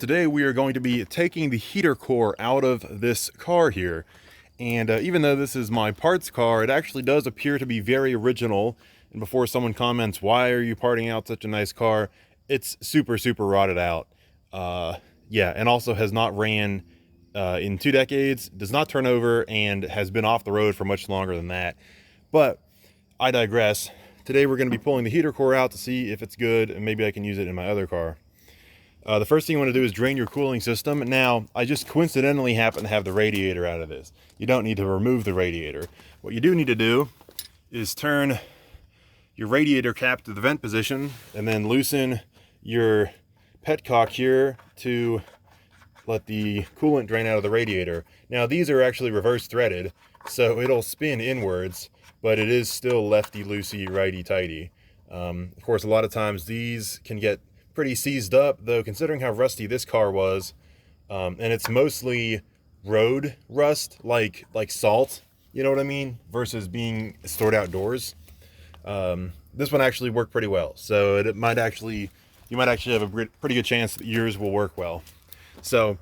Today we are going to be taking the heater core out of this car here. And even though this is my parts car, it actually does appear to be very original. And before someone comments, why are you parting out such a nice car? It's super rotted out. Yeah, and also has not ran in 2 decades, does not turn over, and has been off the road for much longer than that. But I digress. Today we're going to be pulling the heater core out to see if it's good, and maybe I can use it in my other car. The first thing you want to do is drain your cooling system. Now, I just coincidentally happen to have the radiator out of this. You don't need to remove the radiator. What you do need to do is turn your radiator cap to the vent position and then loosen your petcock here to let the coolant drain out of the radiator. Now, these are actually reverse threaded, so it'll spin inwards, but it is still lefty-loosey, righty-tighty. Of course, a lot of times these can get pretty seized up, though considering how rusty this car was, and it's mostly road rust, like salt, you know what I mean, versus being stored outdoors. This one actually worked pretty well, so you might actually have a pretty good chance that yours will work well. So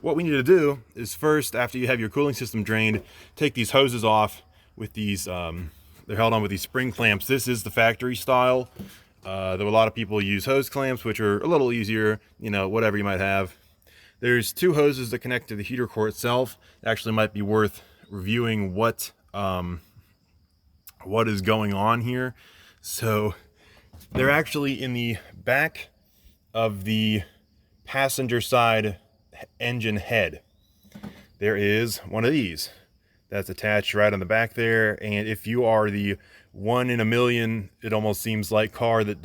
what we need to do is first, after you have your cooling system drained, take these hoses off with these, they're held on with these spring clamps. This is the factory style. Though a lot of people use hose clamps, which are a little easier, you know, whatever you might have. There's 2 hoses that connect to the heater core itself. It actually might be worth reviewing what is going on here. So they're actually in the back of the passenger side engine head. There is one of these that's attached right on the back there, and if you are the 1 in a million, it almost seems like, car that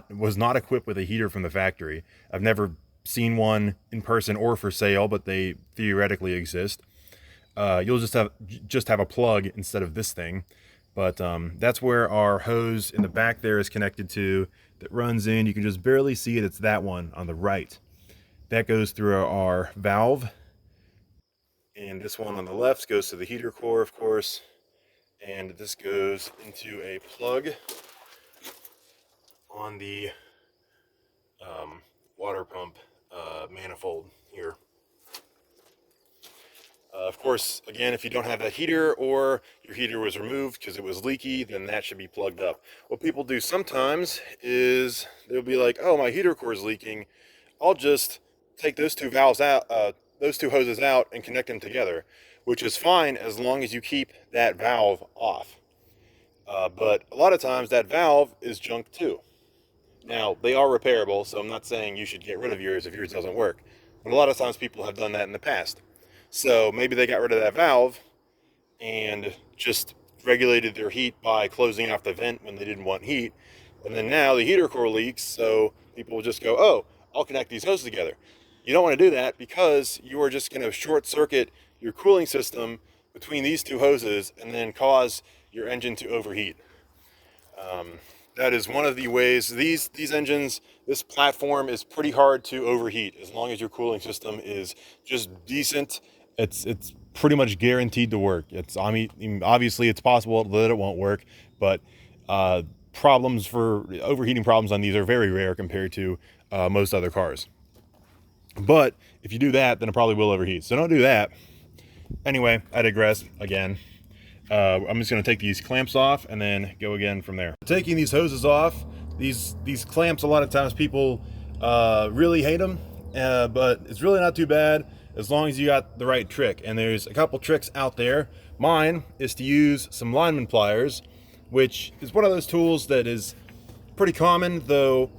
was not equipped with a heater from the factory. I've never seen one in person or for sale, but they theoretically exist. You'll just have a plug instead of this thing. But that's where our hose in the back there is connected to, that runs in. You can just barely see it. It's that one on the right. That goes through our valve. And this one on the left goes to the heater core, of course. And this goes into a plug on the water pump manifold here. Of course, again, if you don't have that heater, or your heater was removed because it was leaky, then that should be plugged up. What people do sometimes is they'll be like, oh, my heater core is leaking. I'll just take those 2 valves out, those 2 hoses out, and connect them together, which is fine as long as you keep that valve off. But a lot of times that valve is junk too. Now, they are repairable, so I'm not saying you should get rid of yours if yours doesn't work. But a lot of times people have done that in the past. So maybe they got rid of that valve and just regulated their heat by closing off the vent when they didn't want heat. And then now the heater core leaks, so people will just go, oh, I'll connect these hoses together. You don't want to do that, because you are just going to short circuit your cooling system between these 2 hoses and then cause your engine to overheat. That is one of the ways. These engines, this platform is pretty hard to overheat as long as your cooling system is just decent. It's pretty much guaranteed to work. I mean, obviously it's possible that it won't work, but overheating problems on these are very rare compared to most other cars. But if you do that, then it probably will overheat. So don't do that. Anyway, I digress again. I'm just going to take these clamps off and then go again from there. Taking these hoses off, these clamps, a lot of times people really hate them, but it's really not too bad as long as you got the right trick. And there's a couple tricks out there. Mine is to use some lineman pliers, which is one of those tools that is pretty common, though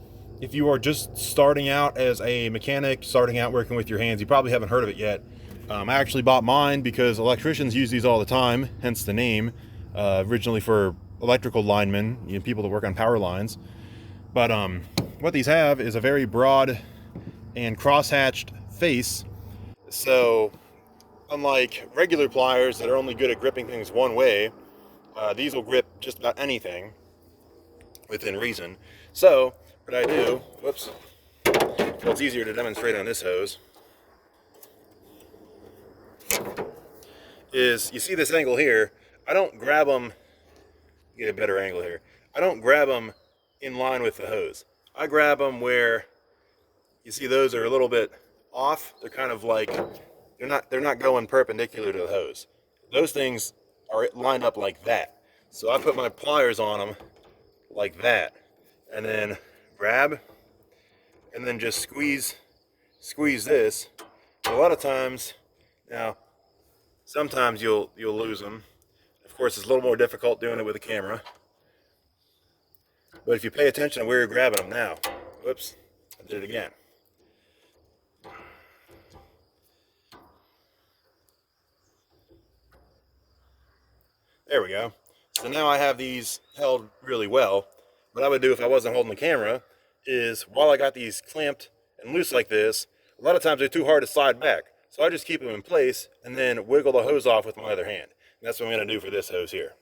if you are just starting out as a mechanic, starting out working with your hands, you probably haven't heard of it yet. I actually bought mine because electricians use these all the time, hence the name, originally for electrical linemen, you know, people that work on power lines. But what these have is a very broad and cross-hatched face. So unlike regular pliers that are only good at gripping things one way, these will grip just about anything within reason. So what I do, whoops, well, it's easier to demonstrate on this hose, is you see this angle here. I don't grab them, get a better angle here. I don't grab them in line with the hose. I grab them where you see those are a little bit off. They're kind of like, they're not going perpendicular to the hose. Those things are lined up like that. So I put my pliers on them like that, and then grab, and then just squeeze this. And a lot of times, now, sometimes you'll lose them. Of course, it's a little more difficult doing it with a camera. But if you pay attention to where you're grabbing them now, whoops, I did it again. There we go. So now I have these held really well. What I would do if I wasn't holding the camera is, while I got these clamped and loose like this, a lot of times they're too hard to slide back. So I just keep them in place and then wiggle the hose off with my other hand. And that's what I'm going to do for this hose here.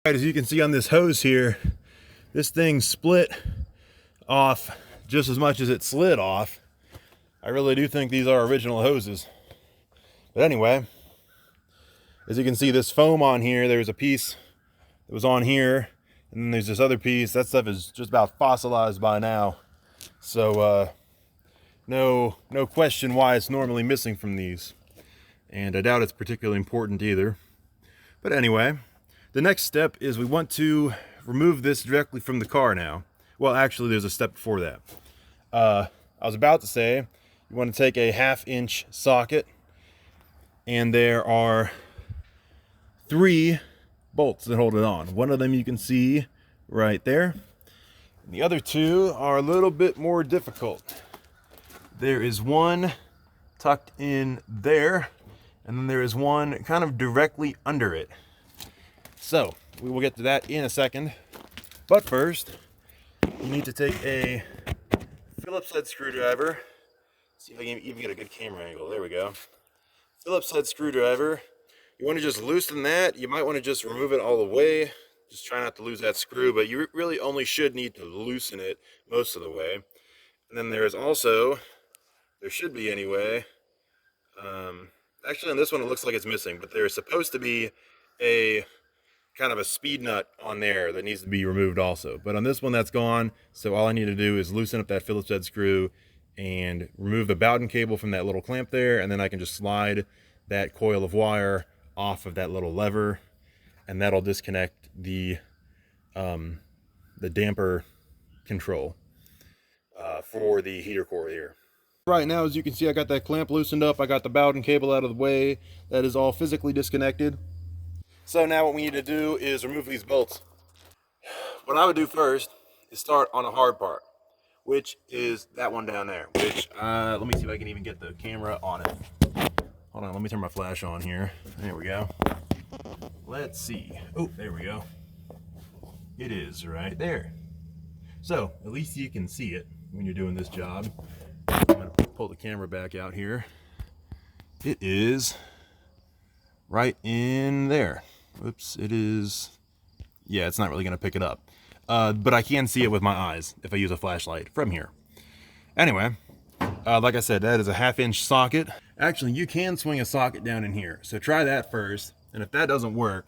All right, as you can see on this hose here, this thing split off just as much as it slid off. I really do think these are original hoses. But anyway, as you can see, this foam on here, there's a piece that was on here, and then there's this other piece. That stuff is just about fossilized by now. So no question why it's normally missing from these. And I doubt it's particularly important either. But anyway, the next step is we want to remove this directly from the car now. Well, actually, there's a step before that. I was about to say, you want to take a 1/2-inch socket, and there are 3 bolts that hold it on. One of them you can see right there. And the other 2 are a little bit more difficult. There is one tucked in there, and then there is one kind of directly under it. So we will get to that in a second. But first, you need to take a Phillips head screwdriver. See if I can even get a good camera angle. There we go. Phillips head screwdriver. You want to just loosen that. You might want to just remove it all the way. Just try not to lose that screw, but you really only should need to loosen it most of the way. And then there's also, there should be anyway, actually on this one it looks like it's missing, but there's supposed to be a kind of a speed nut on there that needs to be removed also. But on this one that's gone, so all I need to do is loosen up that Phillips head screw and remove the Bowden cable from that little clamp there, and then I can just slide that coil of wire off of that little lever, and that'll disconnect the damper control for the heater core here. Right now, as you can see, I got that clamp loosened up. I got the Bowden cable out of the way. That is all physically disconnected. So now what we need to do is remove these bolts. What I would do first is start on a hard part, which is that one down there, which, let me see if I can even get the camera on it. Hold on, let me turn my flash on here. There we go. Let's see. Oh, there we go. It is right there. So, at least you can see it when you're doing this job. I'm gonna pull the camera back out here. It is right in there. Oops, it is, yeah, it's not really gonna pick it up. But I can see it with my eyes if I use a flashlight from here. Anyway, like I said, that is a 1/2-inch socket. Actually, you can swing a socket down in here. So try that first. And if that doesn't work,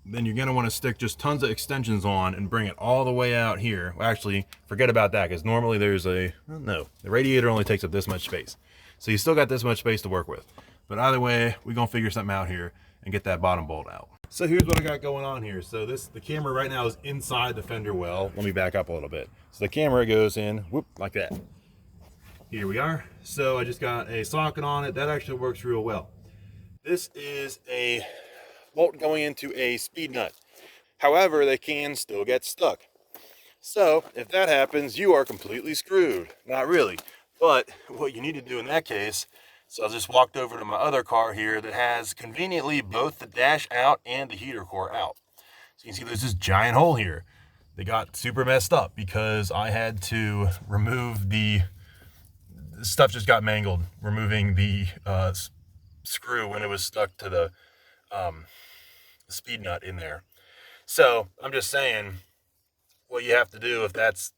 then you're gonna wanna stick just tons of extensions on and bring it all the way out here. Well, actually, forget about that, because normally there's a, well, no, the radiator only takes up this much space. So you still got this much space to work with. But either way, we're gonna figure something out here and get that bottom bolt out. So here's what I got going on here. So the camera right now is inside the fender well. Let me back up a little bit. So the camera goes in, whoop, like that. Here we are. So I just got a socket on it. That actually works real well. This is a bolt going into a speed nut. However, they can still get stuck. So if that happens, you are completely screwed. Not really, but what you need to do in that case, so I just walked over to my other car here that has conveniently both the dash out and the heater core out. So you can see there's this giant hole here. They got super messed up because I had to remove the stuff, just got mangled removing the screw when it was stuck to the speed nut in there. So I'm just saying, what you have to do if that's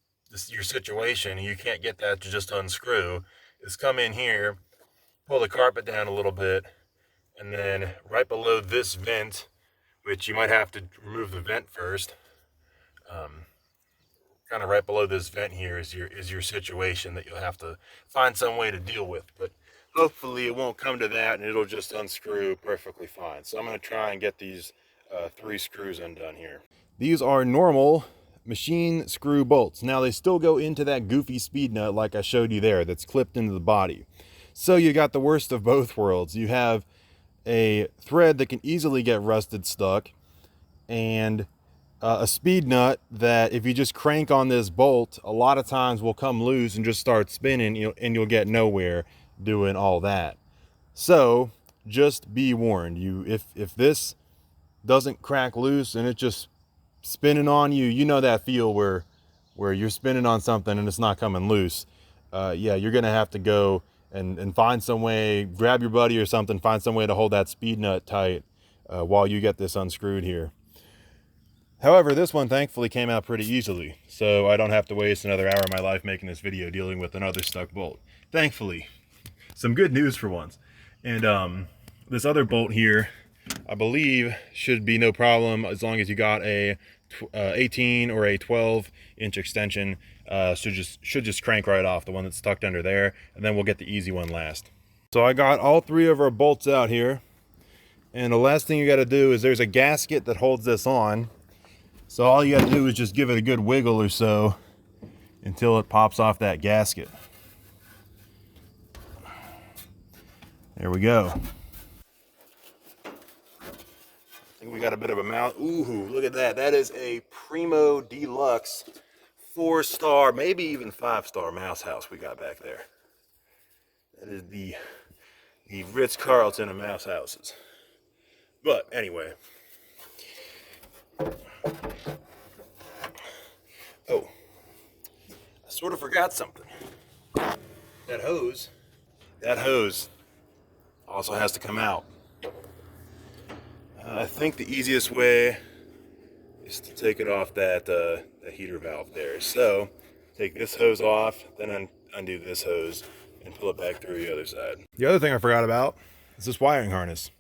your situation and you can't get that to just unscrew is come in here, pull the carpet down a little bit, and then right below this vent, which you might have to remove the vent first, kind of right below this vent here is your situation that you'll have to find some way to deal with. But hopefully it won't come to that, and it'll just unscrew perfectly fine. So I'm going to try and get these 3 screws undone here. These are normal machine screw bolts. Now they still go into that goofy speed nut like I showed you there that's clipped into the body. So you got the worst of both worlds. You have a thread that can easily get rusted stuck, and a speed nut that if you just crank on this bolt, a lot of times will come loose and just start spinning, and you'll get nowhere doing all that. So just be warned, if this doesn't crack loose and it's just spinning on you, you know that feel where you're spinning on something and it's not coming loose. Yeah, you're gonna have to go and find some way, grab your buddy or something, find some way to hold that speed nut tight while you get this unscrewed here. However, this one thankfully came out pretty easily, so I don't have to waste another hour of my life making this video dealing with another stuck bolt. Thankfully. Some good news for once. And this other bolt here, I believe, should be no problem as long as you got a 18 or a 12-inch extension. Should just crank right off, the one that's tucked under there, and then we'll get the easy one last. So I got all 3 of our bolts out here, and the last thing you got to do is there's a gasket that holds this on. So all you got to do is just give it a good wiggle or so until it pops off that gasket. There we go. I think we got a bit of a mouth. Ooh, look at that. That is a Primo Deluxe 4-star, maybe even 5-star mouse house we got back there. That is the Ritz-Carlton of mouse houses. But anyway. Oh, I sort of forgot something. That hose also has to come out. I think the easiest way is to take it off that heater valve there. So take this hose off, then undo this hose and pull it back through the other side. The other thing I forgot about is this wiring harness.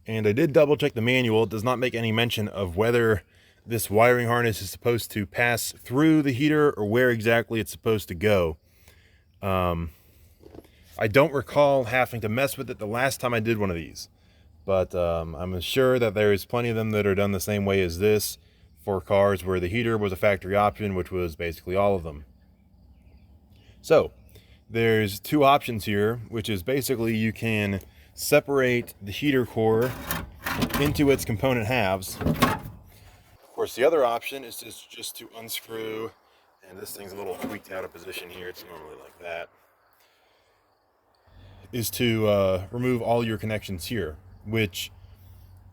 And I did double check the manual. It does not make any mention of whether this wiring harness is supposed to pass through the heater or where exactly it's supposed to go. I don't recall having to mess with it the last time I did one of these, but I'm sure that there's plenty of them that are done the same way as this for cars where the heater was a factory option, which was basically all of them. So there's 2 options here, which is basically you can separate the heater core into its component halves. Of course, the other option is just to unscrew, and this thing's a little tweaked out of position here. It's normally like that. Is to remove all your connections here, which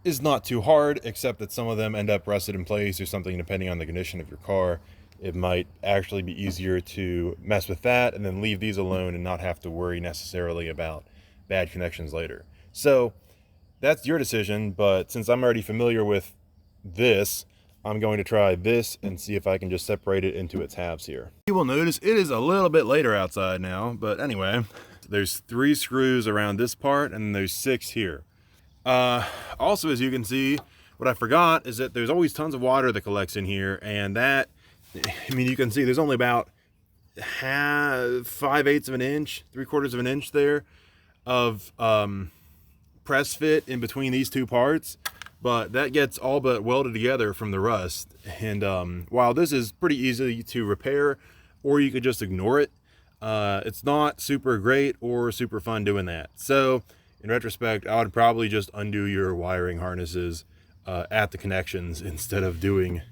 is not too hard, except that some of them end up rusted in place or something depending on the condition of your car. It might actually be easier to mess with that and then leave these alone and not have to worry necessarily about bad connections later. So that's your decision, but since I'm already familiar with this, I'm going to try this and see if I can just separate it into its halves here. You will notice it is a little bit later outside now, but anyway, there's 3 screws around this part and there's 6 here. Also, as you can see, what I forgot is that there's always tons of water that collects in here, and that, I mean, you can see there's only about 5/8 of an inch, 3/4 of an inch there of press fit in between these 2 parts, but that gets all but welded together from the rust. And while this is pretty easy to repair, or you could just ignore it, it's not super great or super fun doing that. So in retrospect, I would probably just undo your wiring harnesses at the connections instead of doing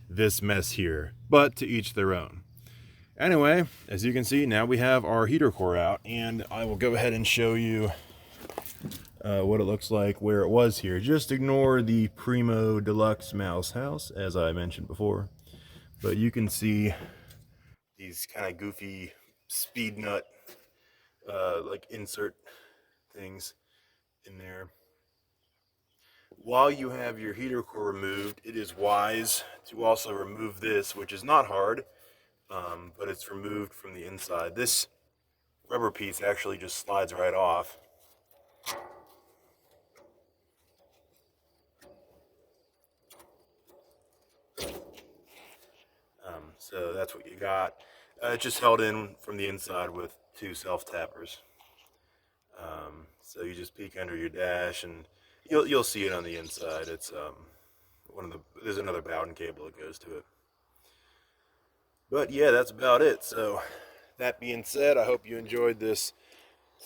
this mess here, but to each their own. Anyway, as you can see, now we have our heater core out, and I will go ahead and show you what it looks like where it was here. Just ignore the Primo Deluxe mouse house, as I mentioned before, but you can see these kind of goofy speed nut like insert things in there. While you have your heater core removed, it is wise to also remove this, which is not hard, but it's removed from the inside. This rubber piece actually just slides right off. So that's what you got. It's just held in from the inside with 2 self-tappers. So you just peek under your dash, and you'll see it on the inside. It's there's another Bowden cable that goes to it. But yeah, that's about it. So that being said, I hope you enjoyed this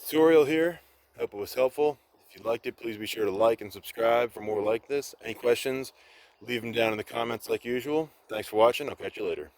tutorial here. Hope it was helpful. If you liked it, please be sure to like and subscribe for more like this. Any questions, leave them down in the comments like usual. Thanks for watching. I'll catch you later.